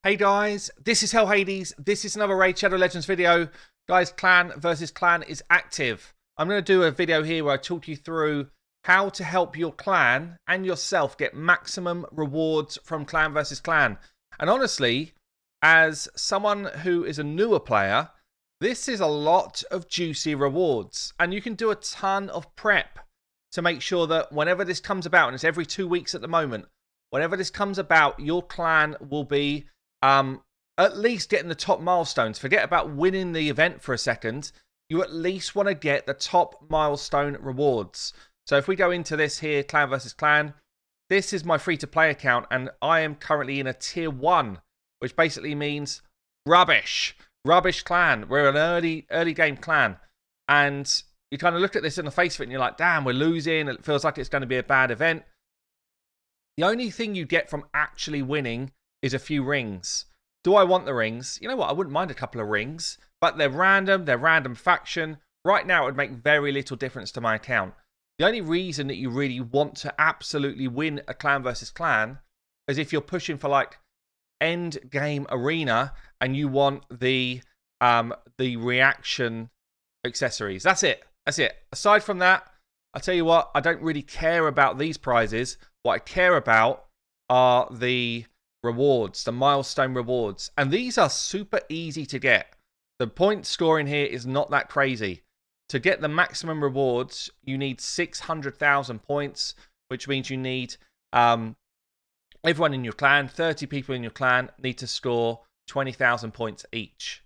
Hey guys, this is Hell Hades. This is another Raid Shadow Legends video. Guys, clan versus clan is active. I'm going to do a video here where I talk you through how to help your clan and yourself get maximum rewards from clan versus clan. And honestly, as someone who is a newer player, this is a lot of juicy rewards. And you can do a ton of prep to make sure that whenever this comes about, and it's every 2 weeks at the moment, whenever this comes about, your clan will be at least getting the top milestones. Forget about winning the event for a second. You at least want to get the top milestone rewards. So if we go into this here, clan versus clan, this is my free-to-play account, and I am currently in a tier 1, which basically means rubbish. Rubbish clan. We're an early game clan. And you kind of look at this in the face of it, and you're like, damn, we're losing. It feels like it's going to be a bad event. The only thing you get from actually winning is a few rings. Do I want the rings? You know what? I wouldn't mind a couple of rings, but they're random faction. Right now, it would make very little difference to my account. The only reason that you really want to absolutely win a clan versus clan is if you're pushing for like end game arena and you want the reaction accessories. That's it. That's it. Aside from that, I'll tell you what, I don't really care about these prizes. What I care about are the rewards, the milestone rewards. And these are super easy to get. The point scoring here is not that crazy. To get the maximum rewards, you need 600,000 points, which means you need everyone in your clan, 30 people in your clan, need to score 20,000 points each.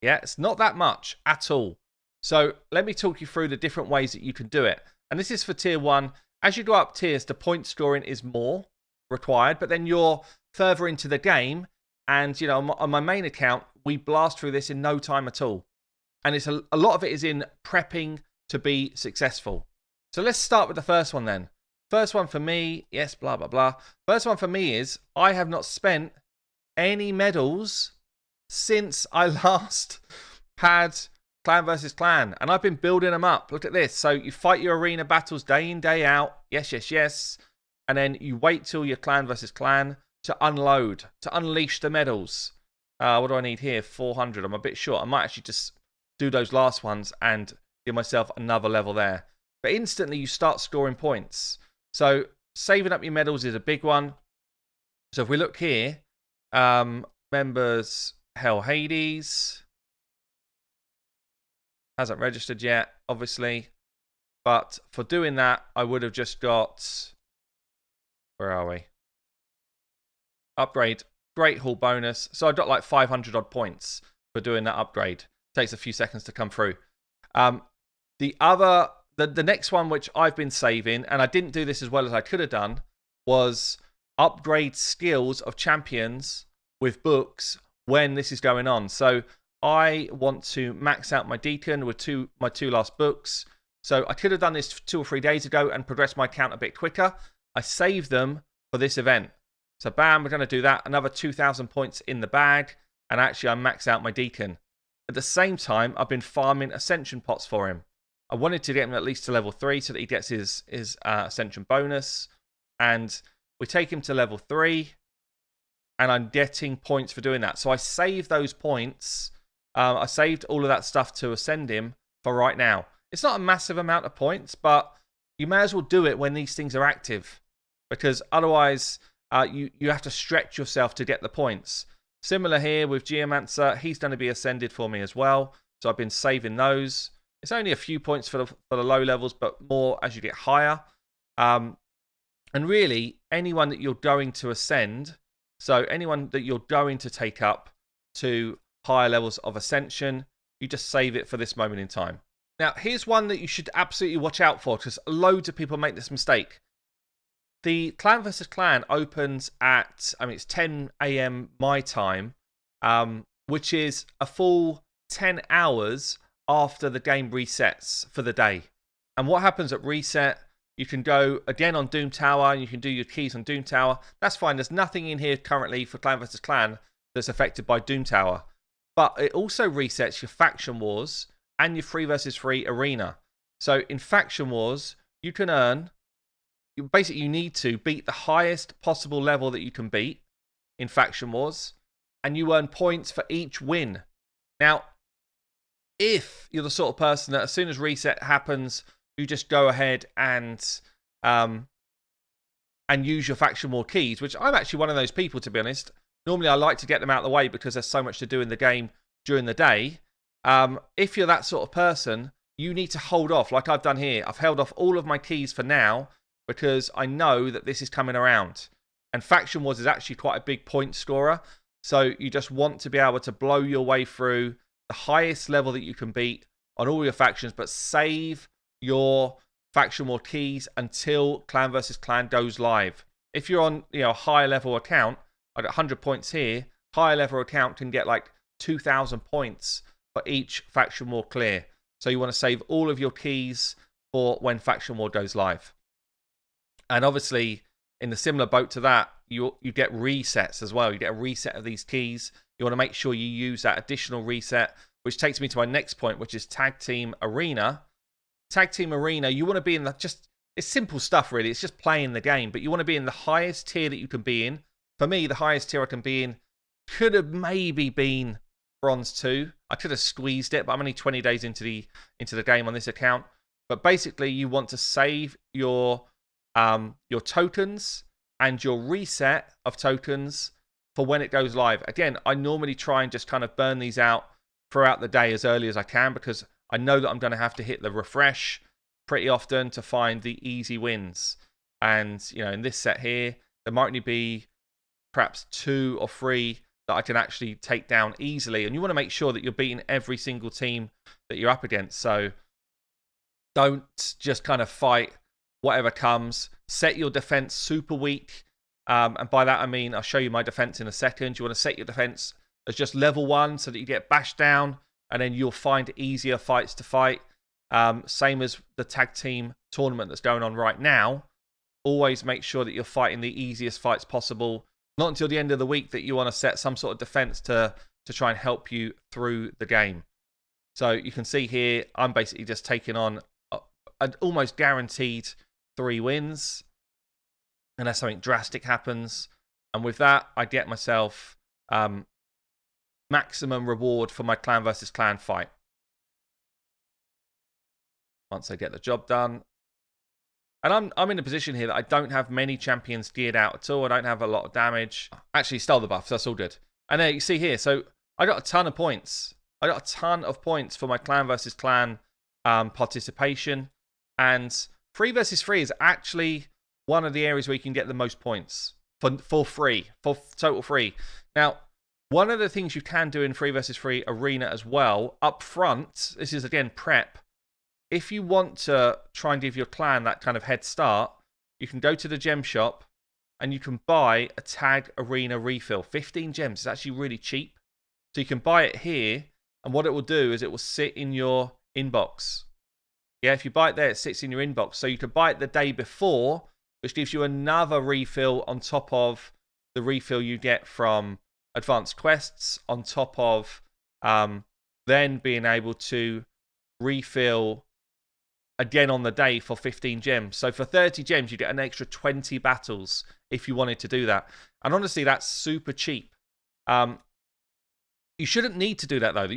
Yeah, it's not that much at all. So let me talk you through the different ways that you can do it. And this is for tier 1. As you go up tiers, the point scoring is more required, but then you're further into the game, and you know, on my main account, we blast through this in no time at all. And it's a lot of it is in prepping to be successful. So let's start with the first one then. First one for me, yes, blah, blah, blah. First one for me is I have not spent any medals since I last had clan versus clan, and I've been building them up. Look at this. So you fight your arena battles day in, day out. Yes, yes, yes. And then you wait till your clan versus clan to unload, to unleash the medals. What do I need here? 400. I'm a bit short. I might actually just do those last ones and give myself another level there. But instantly you start scoring points. So saving up your medals is a big one. So if we look here, members, Hell Hades. Hasn't registered yet, obviously. But for doing that, I would have just got... Where are we? Upgrade. Great Hall bonus. So I got like 500 odd points for doing that upgrade. Takes a few seconds to come through. The next one, which I've been saving, and I didn't do this as well as I could have done, was upgrade skills of champions with books when this is going on. So I want to max out my Deacon with my two last books. So I could have done this 2 or 3 days ago and progressed my account a bit quicker. I saved them for this event. So bam, we're going to do that. Another 2,000 points in the bag. And actually I max out my Deacon. At the same time, I've been farming Ascension pots for him. I wanted to get him at least to level 3 so that he gets his Ascension bonus. And we take him to level 3. And I'm getting points for doing that. So I saved those points. I saved all of that stuff to ascend him for right now. It's not a massive amount of points, but you may as well do it when these things are active. Because otherwise, you have to stretch yourself to get the points. Similar here with Geomancer. He's going to be ascended for me as well. So I've been saving those. It's only a few points for the low levels, but more as you get higher. And really, anyone that you're going to ascend, so anyone that you're going to take up to higher levels of ascension, you just save it for this moment in time. Now, here's one that you should absolutely watch out for, because loads of people make this mistake. The clan versus clan opens at, it's 10 a.m. my time, which is a full 10 hours after the game resets for the day. And what happens at reset, you can go again on Doom Tower, and you can do your keys on Doom Tower. That's fine. There's nothing in here currently for clan versus clan that's affected by Doom Tower. But it also resets your Faction Wars and your 3 versus 3 arena. So in Faction Wars, you can earn... Basically, you need to beat the highest possible level that you can beat in Faction Wars. and you earn points for each win. Now, if you're the sort of person that as soon as reset happens, you just go ahead and use your faction war keys, which I'm actually one of those people, to be honest. Normally, I like to get them out of the way because there's so much to do in the game during the day. If you're that sort of person, you need to hold off, like I've done here. I've held off all of my keys for now because I know that this is coming around. And Faction Wars is actually quite a big point scorer. So you just want to be able to blow your way through the highest level that you can beat on all your factions, but save your Faction War keys until Clan versus Clan goes live. If you're on a higher level account, I got 100 points here. Higher level account can get like 2,000 points for each Faction War clear. So you want to save all of your keys for when Faction War goes live. And obviously, in the similar boat to that, you get resets as well. You get a reset of these keys. You want to make sure you use that additional reset, which takes me to my next point, which is Tag Team Arena. Tag Team Arena, you want to be in it's simple stuff really. It's just playing the game, but you want to be in the highest tier that you can be in. For me, the highest tier I can be in could have maybe been Bronze 2. I could have squeezed it, but I'm only 20 days into the game on this account. But basically, you want to save your tokens and your reset of tokens for when it goes live. Again, I normally try and just kind of burn these out throughout the day as early as I can because I know that I'm going to have to hit the refresh pretty often to find the easy wins. And, in this set here, there might only be perhaps 2 or 3 that I can actually take down easily. And you want to make sure that you're beating every single team that you're up against. So don't just kind of fight whatever comes. Set your defense super weak. And by that, I mean, I'll show you my defense in a second. You want to set your defense as just level 1 so that you get bashed down and then you'll find easier fights to fight. Same as the tag team tournament that's going on right now. Always make sure that you're fighting the easiest fights possible. Not until the end of the week that you want to set some sort of defense to try and help you through the game. So you can see here, I'm basically just taking on an almost guaranteed 3 wins. Unless something drastic happens. And with that, I get myself maximum reward for my Clan versus Clan fight. Once I get the job done. And I'm in a position here that I don't have many champions geared out at all. I don't have a lot of damage. Actually, stole the buff, so that's all good. And there you see here, so I got a ton of points. I got a ton of points for my Clan versus Clan participation. And 3 versus 3 is actually one of the areas where you can get the most points for free, for total free. Now, one of the things you can do in 3 versus 3 arena as well, up front, this is again prep. If you want to try and give your clan that kind of head start, you can go to the gem shop and you can buy a tag arena refill. 15 gems is actually really cheap. So you can buy it here, and what it will do is it will sit in your inbox. Yeah, if you buy it there, it sits in your inbox. So you can buy it the day before, which gives you another refill on top of the refill you get from advanced quests, on top of then being able to refill again on the day for 15 gems. So for 30 gems, you get an extra 20 battles if you wanted to do that. And honestly, that's super cheap. You shouldn't need to do that, though.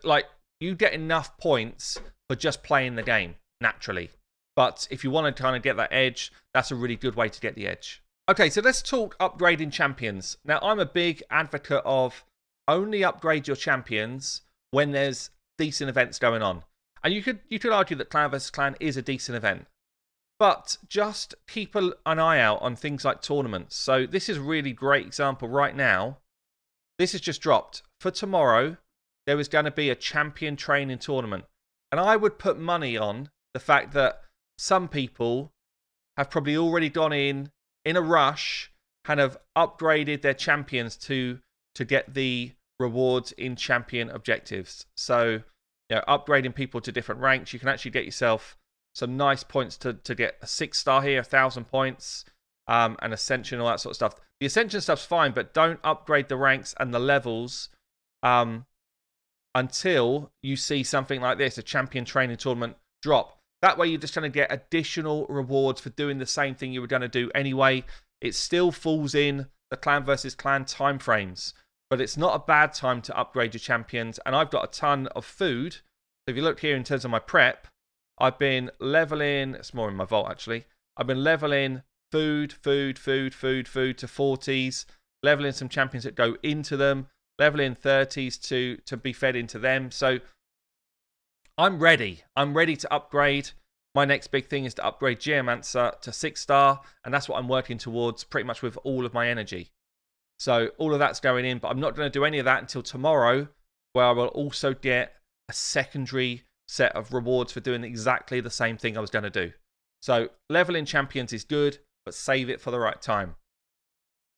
Like, you get enough points for just playing the game, naturally. But if you want to kind of get that edge, that's a really good way to get the edge. Okay, so let's talk upgrading champions. Now, I'm a big advocate of only upgrade your champions when there's decent events going on. And you could argue that Clan vs Clan is a decent event. But just keep an eye out on things like tournaments. So this is a really great example right now. This has just dropped. For tomorrow, there is going to be a champion training tournament. And I would put money on the fact that some people have probably already gone in a rush, kind of upgraded their champions to get the rewards in champion objectives. So, upgrading people to different ranks, you can actually get yourself some nice points to get a 6-star here, 1,000 points, and Ascension, all that sort of stuff. The Ascension stuff's fine, but don't upgrade the ranks and the levels until you see something like this, a champion training tournament drop. That way you're just going to get additional rewards for doing the same thing you were going to do anyway. It still falls in the Clan versus Clan timeframes. but it's not a bad time to upgrade your champions. And I've got a ton of food. So if you look here in terms of my prep, I've been leveling, it's more in my vault actually. I've been leveling food to 40s, leveling some champions that go into them, leveling 30s to be fed into them. So I'm ready. I'm ready to upgrade. My next big thing is to upgrade Geomancer to 6-star, and that's what I'm working towards pretty much with all of my energy. So all of that's going in, but I'm not going to do any of that until tomorrow, where I will also get a secondary set of rewards for doing exactly the same thing I was going to do. So leveling champions is good, but save it for the right time.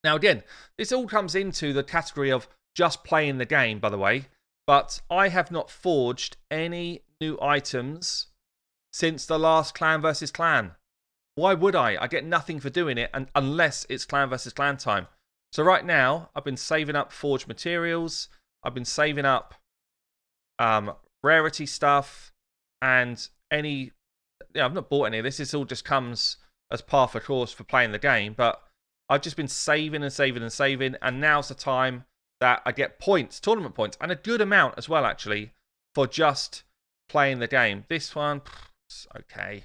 Now again, this all comes into the category of just playing the game, by the way, but I have not forged any new items since the last Clan vs Clan. Why would I? I get nothing for doing it unless it's Clan vs Clan time. So right now, I've been saving up forged materials. I've been saving up rarity stuff and any... Yeah, I've not bought any of this. This all just comes as par for course for playing the game. But I've just been saving and saving and saving. And now's the time that I get points, tournament points, and a good amount as well, actually, for just playing the game. This one, okay.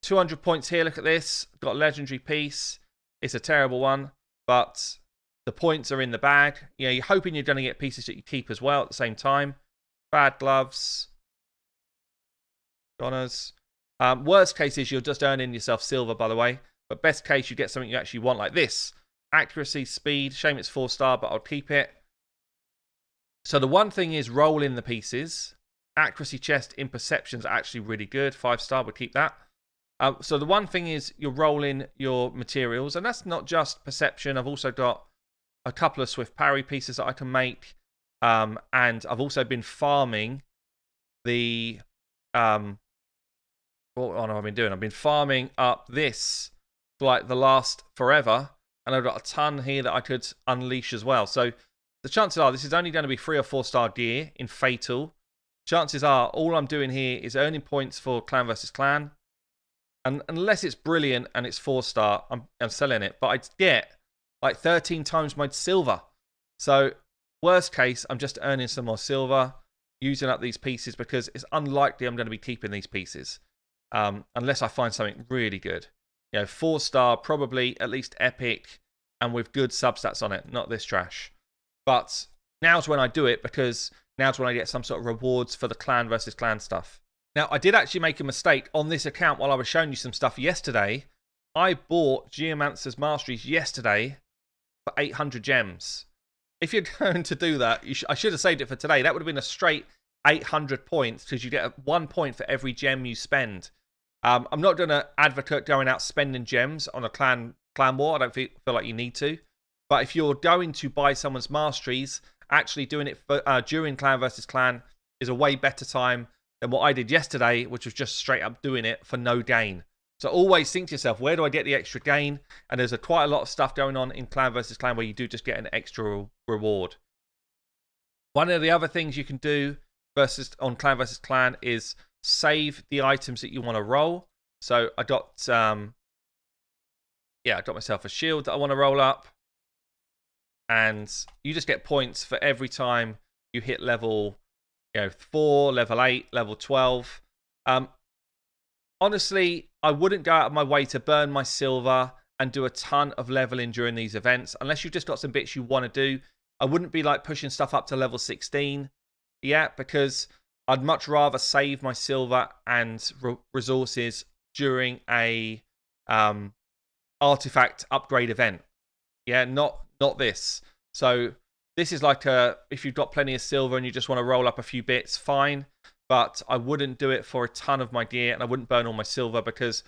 200 points here. Look at this. Got a legendary piece. It's a terrible one, but the points are in the bag. You know, you're hoping you're going to get pieces that you keep as well at the same time. Bad gloves. Donners. Worst case is you're just earning yourself silver, by the way. But best case, you get something you actually want, like this. Accuracy, speed. Shame it's 4-star, but I'll keep it. So the one thing is roll in the pieces. Accuracy chest in perceptions are actually really good. 5-star, we'll keep that. So the one thing is you're rolling your materials, and that's not just perception. I've also got a couple of swift parry pieces that I can make, and I've also been farming the what have I been doing? I've been farming up this for like the last forever, and I've got a ton here that I could unleash as well. So the chances are this is only going to be 3 or 4-star gear in Fatal. Chances are all I'm doing here is earning points for Clan vs Clan. And unless it's brilliant and it's 4-star, I'm selling it. But I'd get like 13 times my silver. So worst case, I'm just earning some more silver, using up these pieces because it's unlikely I'm going to be keeping these pieces. Unless I find something really good. You know, 4-star, probably at least epic, and with good substats on it, not this trash. But now's when I do it because now's when I get some sort of rewards for the Clan vs Clan stuff. Now, I did actually make a mistake on this account while I was showing you some stuff yesterday. I bought Geomancer's Masteries yesterday for 800 gems. If you're going to do that, I should have saved it for today. That would have been a straight 800 points because you get 1 point for every gem you spend. I'm not going to advocate going out spending gems on a clan war. I don't feel like you need to. But if you're going to buy someone's Masteries, actually doing it for, during Clan vs Clan is a way better time than what I did yesterday, which was just straight up doing it for no gain. So always think to yourself, where do I get the extra gain? And there's quite a lot of stuff going on in Clan vs Clan where you do just get an extra reward. One of the other things you can do on Clan vs Clan is save the items that you want to roll. So I got I got myself a shield that I want to roll up. And you just get points for every time you hit level 4, level 8, level 12. Honestly, I wouldn't go out of my way to burn my silver and do a ton of leveling during these events. Unless you've just got some bits you want to do. I wouldn't be like pushing stuff up to level 16 yet because I'd much rather save my silver and resources during a artifact upgrade event. Yeah, not this. So this is like if you've got plenty of silver and you just want to roll up a few bits, fine. But I wouldn't do it for a ton of my gear, and I wouldn't burn all my silver because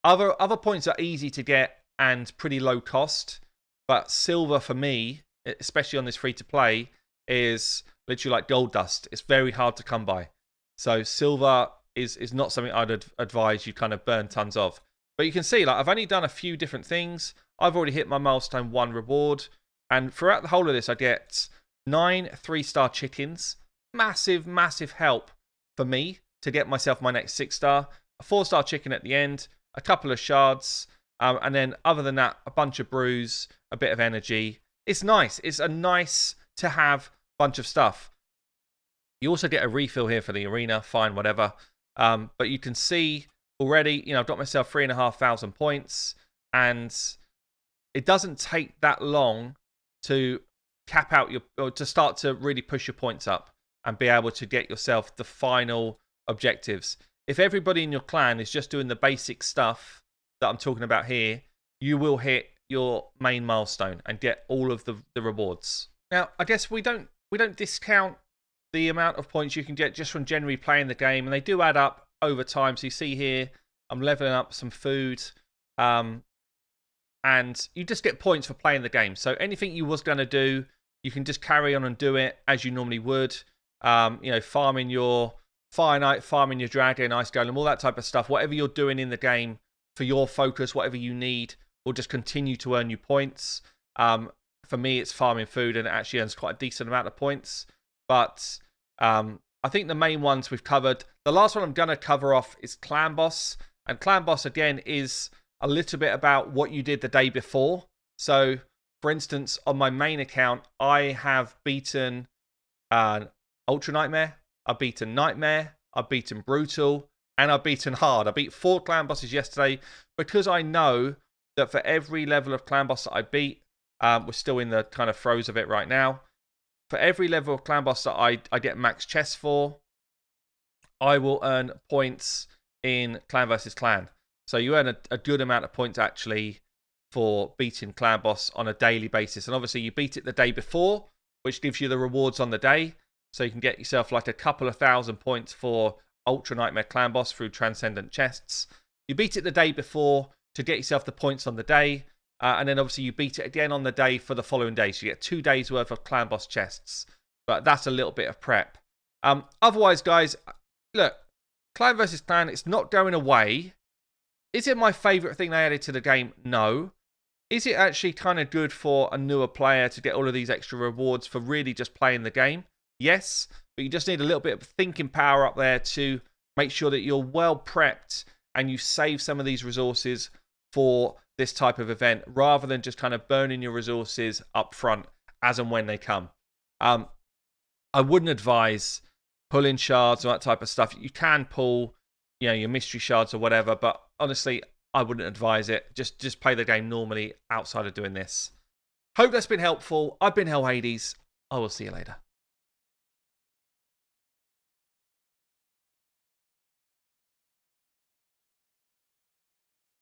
other points are easy to get and pretty low cost. But silver for me, especially on this free-to-play, is literally like gold dust. It's very hard to come by. So silver is not something I'd advise you kind of burn tons of. But you can see, like, I've only done a few different things. I've already hit my milestone 1 reward. And throughout the whole of this, I get 9 3-star chickens. Massive, massive help for me to get myself my next 6-star. A 4-star chicken at the end. A couple of shards. And then other than that, a bunch of brews. A bit of energy. It's nice. It's a nice to have a bunch of stuff. You also get a refill here for the arena, fine, whatever. But you can see already, I've got myself 3,500 points, and it doesn't take that long to cap out or to start to really push your points up and be able to get yourself the final objectives. If everybody in your clan is just doing the basic stuff that I'm talking about here, you will hit your main milestone and get all of the rewards. Now, I guess we don't discount the amount of points you can get just from generally playing the game, and they do add up over time. So you see here, I'm leveling up some food, and you just get points for playing the game. So anything you was going to do, you can just carry on and do it as you normally would. Farming your Fire Knight, farming your Dragon, Ice Golem, all that type of stuff. Whatever you're doing in the game for your focus, whatever you need, will just continue to earn you points. For me, it's farming food, and it actually earns quite a decent amount of points. But I think the main ones we've covered. The last one I'm going to cover off is Clan Boss. And Clan Boss, again, is a little bit about what you did the day before. So, for instance, on my main account, I have beaten Ultra Nightmare, I've beaten Nightmare, I've beaten Brutal, and I've beaten Hard. I beat 4 Clan Bosses yesterday because I know that for every level of Clan Boss that I beat, we're still in the kind of throes of it right now. For every level of Clan Boss that I get max chests for, I will earn points in Clan vs Clan. So you earn a good amount of points actually for beating Clan Boss on a daily basis. And obviously you beat it the day before, which gives you the rewards on the day. So you can get yourself like a couple of thousand points for Ultra Nightmare Clan Boss through Transcendent Chests. You beat it the day before to get yourself the points on the day. And then obviously you beat it again on the day for the following day. So you get 2 days worth of Clan Boss chests. But that's a little bit of prep. Otherwise, guys, look, Clan vs Clan, it's not going away. Is it my favourite thing they added to the game? No. Is it actually kind of good for a newer player to get all of these extra rewards for really just playing the game? Yes, but you just need a little bit of thinking power up there to make sure that you're well prepped and you save some of these resources for this type of event rather than just kind of burning your resources up front as and when they come. I wouldn't advise pulling shards or that type of stuff. You can pull, your mystery shards or whatever, but honestly, I wouldn't advise it. Just play the game normally outside of doing this. Hope that's been helpful. I've been Hell Hades. I will see you later.